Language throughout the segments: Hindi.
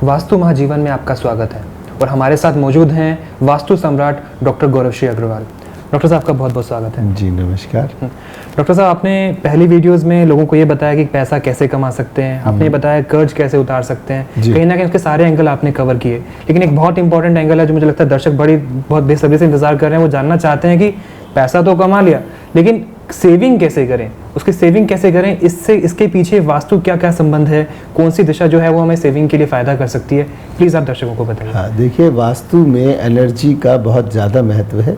वास्तु महाजीवन में आपका स्वागत है और हमारे साथ मौजूद हैं वास्तु सम्राट डॉक्टर गौरवश्री अग्रवाल। डॉक्टर साहब का बहुत बहुत स्वागत है। जी नमस्कार। डॉक्टर साहब, आपने पहली वीडियोस में लोगों को ये बताया कि पैसा कैसे कमा सकते हैं, आपने बताया कर्ज कैसे उतार सकते हैं, कहीं ना कहीं उसके सारे एंगल आपने कवर किए। लेकिन एक बहुत इंपॉर्टेंट एंगल है जो मुझे लगता है दर्शक बहुत बेसब्री से इंतजार कर रहे हैं, वो जानना चाहते हैं कि पैसा तो कमा लिया लेकिन सेविंग कैसे करें, उसकी सेविंग कैसे करें, इसके पीछे वास्तु क्या क्या संबंध है, कौन सी दिशा जो है वो हमें सेविंग के लिए फ़ायदा कर सकती है, प्लीज़ आप दर्शकों को बताइए। हाँ, देखिए वास्तु में एनर्जी का बहुत ज़्यादा महत्व है।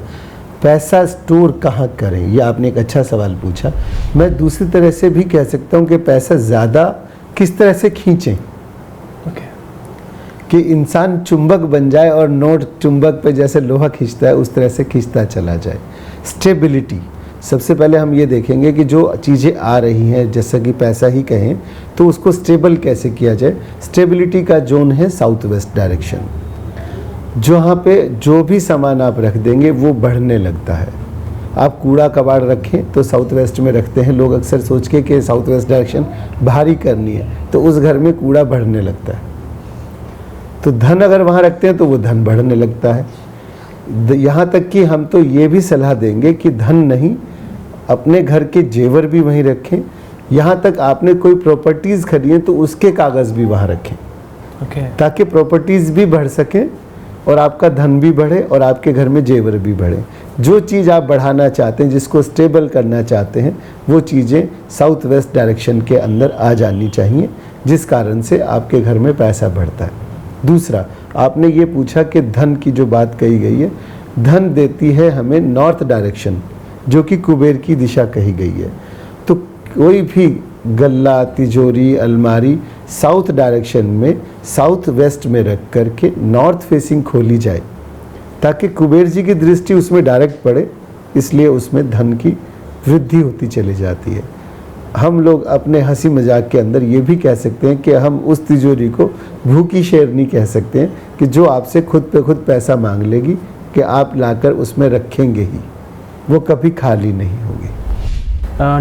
पैसा स्टोर कहाँ करें, ये आपने एक अच्छा सवाल पूछा। मैं दूसरी तरह से भी कह सकता हूँ कि पैसा ज़्यादा किस तरह से खींचें कि इंसान चुंबक बन जाए और नोट चुंबक पे जैसे लोहा खींचता है उस तरह से खींचता चला जाए। स्टेबिलिटी, सबसे पहले हम ये देखेंगे कि जो चीज़ें आ रही हैं, जैसा कि पैसा ही कहें, तो उसको स्टेबल कैसे किया जाए। स्टेबिलिटी का जोन है साउथ वेस्ट डायरेक्शन। जहाँ पे जो भी सामान आप रख देंगे वो बढ़ने लगता है। आप कूड़ा कबाड़ रखें तो साउथ वेस्ट में रखते हैं लोग, अक्सर सोच के कि साउथ वेस्ट डायरेक्शन भारी करनी है, तो उस घर में कूड़ा बढ़ने लगता है। तो धन अगर वहाँ रखते हैं तो वो धन बढ़ने लगता है। यहाँ तक कि हम तो ये भी सलाह देंगे कि धन नहीं, अपने घर के जेवर भी वहीं रखें। यहाँ तक आपने कोई प्रॉपर्टीज़ खरीदें तो उसके कागज़ भी वहाँ रखें, ताकि प्रॉपर्टीज़ भी बढ़ सकें और आपका धन भी बढ़े और आपके घर में जेवर भी बढ़े। जो चीज़ आप बढ़ाना चाहते हैं, जिसको स्टेबल करना चाहते हैं, वो चीज़ें साउथ वेस्ट डायरेक्शन के अंदर आ जानी चाहिए, जिस कारण से आपके घर में पैसा बढ़ता है। दूसरा, आपने ये पूछा कि धन की जो बात कही गई है, धन देती है हमें नॉर्थ डायरेक्शन, जो कि कुबेर की दिशा कही गई है। तो कोई भी गल्ला, तिजोरी, अलमारी साउथ डायरेक्शन में, साउथ वेस्ट में रख करके नॉर्थ फेसिंग खोली जाए, ताकि कुबेर जी की दृष्टि उसमें डायरेक्ट पड़े, इसलिए उसमें धन की वृद्धि होती चली जाती है। हम लोग अपने हंसी मजाक के अंदर ये भी कह सकते हैं कि हम उस तिजोरी को भूखी शेरनी कह सकते हैं कि जो आपसे खुद पे खुद पैसा मांग लेगी कि आप लाकर उसमें रखेंगे ही, वो कभी खाली नहीं होगी।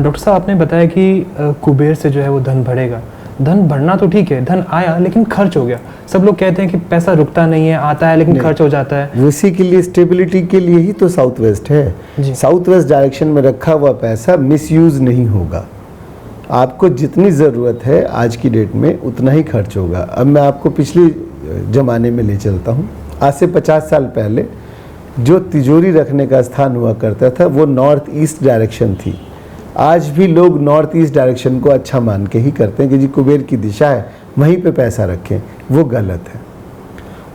डॉक्टर साहब, आपने बताया कि कुबेर से जो है वो धन बढ़ेगा। धन बढ़ना तो ठीक है, धन आया लेकिन खर्च हो गया। सब लोग कहते हैं कि पैसा रुकता नहीं है, आता है लेकिन खर्च हो जाता है। उसी के लिए, स्टेबिलिटी के लिए ही तो साउथ वेस्ट है। साउथ वेस्ट डायरेक्शन में रखा हुआ पैसा मिसयूज नहीं होगा। आपको जितनी ज़रूरत है आज की डेट में उतना ही खर्च होगा। अब मैं आपको पिछले ज़माने में ले चलता हूँ। आज से 50 साल पहले जो तिजोरी रखने का स्थान हुआ करता था वो नॉर्थ ईस्ट डायरेक्शन थी। आज भी लोग नॉर्थ ईस्ट डायरेक्शन को अच्छा मान के ही करते हैं कि जी कुबेर की दिशा है, वहीं पे पैसा रखें। वो गलत है।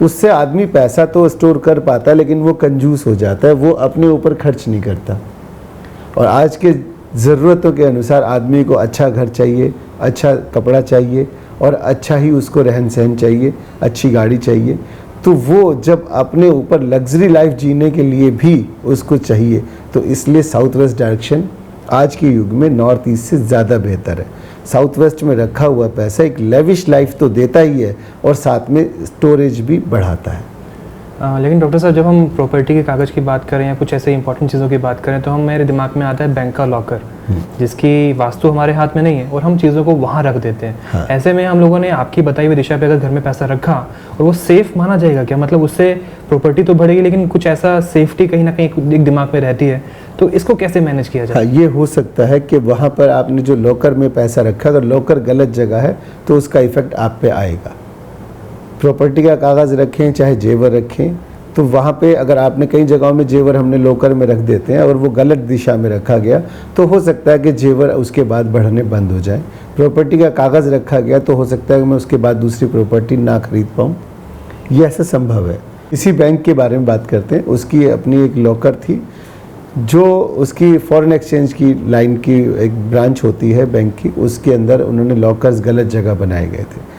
उससे आदमी पैसा तो स्टोर कर पाता है लेकिन वो कंजूस हो जाता है, वो अपने ऊपर खर्च नहीं करता। और आज के ज़रूरतों के अनुसार आदमी को अच्छा घर चाहिए, अच्छा कपड़ा चाहिए और अच्छा ही उसको रहन सहन चाहिए, अच्छी गाड़ी चाहिए। तो वो जब अपने ऊपर लग्जरी लाइफ जीने के लिए भी उसको चाहिए, तो इसलिए साउथ वेस्ट डायरेक्शन आज के युग में नॉर्थ ईस्ट से ज़्यादा बेहतर है। साउथ वेस्ट में रखा हुआ पैसा एक लेविश लाइफ तो देता ही है और साथ में स्टोरेज भी बढ़ाता है। लेकिन डॉक्टर साहब, जब हम प्रॉपर्टी के कागज़ की बात करें या कुछ ऐसे इंपॉर्टेंट चीज़ों की बात करें तो मेरे दिमाग में आता है बैंक का लॉकर, जिसकी वास्तु हमारे हाथ में नहीं है और हम चीज़ों को वहाँ रख देते हैं। हाँ। ऐसे में हम लोगों ने आपकी बताई हुई दिशा पे अगर घर में पैसा रखा और वो सेफ माना जाएगा क्या? मतलब उससे प्रॉपर्टी तो बढ़ेगी लेकिन कुछ ऐसा सेफ्टी कहीं ना कहीं एक दिमाग में रहती है, तो इसको कैसे मैनेज किया जाए? हाँ, ये हो सकता है कि वहाँ पर आपने जो लॉकर में पैसा रखा, अगर लॉकर गलत जगह है तो उसका इफेक्ट आप पे आएगा। प्रॉपर्टी का कागज़ रखें चाहे जेवर रखें, तो वहाँ पे अगर आपने कई जगहों में जेवर हमने लॉकर में रख देते हैं और वो गलत दिशा में रखा गया, तो हो सकता है कि जेवर उसके बाद बढ़ने बंद हो जाए। प्रॉपर्टी का कागज़ रखा गया तो हो सकता है कि मैं उसके बाद दूसरी प्रॉपर्टी ना खरीद पाऊँ, ये ऐसा संभव है। इसी बैंक के बारे में बात करते हैं। उसकी अपनी एक लॉकर थी, जो उसकी फॉरेन एक्सचेंज की लाइन की एक ब्रांच होती है बैंक की, उसके अंदर उन्होंने लॉकर्स गलत जगह बनाए गए थे।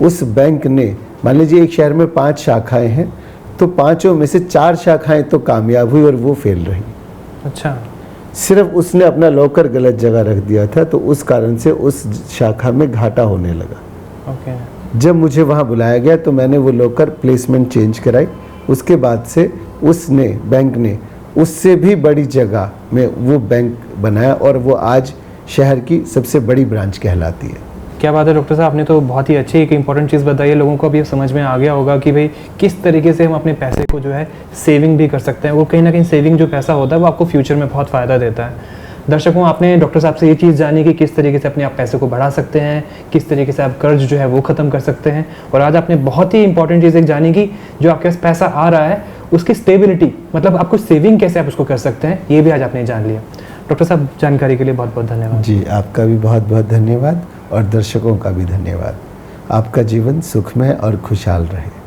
उस बैंक ने, मान लीजिए एक शहर में 5 शाखाएं हैं, तो 5 में से 4 शाखाएं तो कामयाब हुई और वो फेल रही। अच्छा। सिर्फ उसने अपना लॉकर गलत जगह रख दिया था, तो उस कारण से उस शाखा में घाटा होने लगा। जब मुझे वहाँ बुलाया गया तो मैंने वो लॉकर प्लेसमेंट चेंज कराई। उसके बाद से उसने, बैंक ने उससे भी बड़ी जगह में वो बैंक बनाया और वो आज शहर की सबसे बड़ी ब्रांच कहलाती है। क्या बात है डॉक्टर साहब, आपने तो बहुत ही अच्छी एक इंपॉर्टेंट चीज़ बताई है। लोगों को अब ये समझ में आ गया होगा कि भाई किस तरीके से हम अपने पैसे को जो है सेविंग भी कर सकते हैं। वो कहीं ना कहीं सेविंग जो पैसा होता है वो आपको फ्यूचर में बहुत फ़ायदा देता है। दर्शकों, आपने डॉक्टर साहब से ये चीज़ जानी कि किस तरीके से अपने आप पैसे को बढ़ा सकते हैं, किस तरीके से आप कर्ज जो है वो ख़त्म कर सकते हैं। और आज आपने बहुत ही इंपॉर्टेंट चीज़ एक जानी कि जो आपके पास पैसा आ रहा है उसकी स्टेबिलिटी, मतलब आपको सेविंग कैसे आप उसको कर सकते हैं, ये भी आज आपने जान लिया। डॉक्टर साहब, जानकारी के लिए बहुत बहुत धन्यवाद। जी, आपका भी बहुत बहुत धन्यवाद और दर्शकों का भी धन्यवाद। आपका जीवन सुखमय और खुशहाल रहे।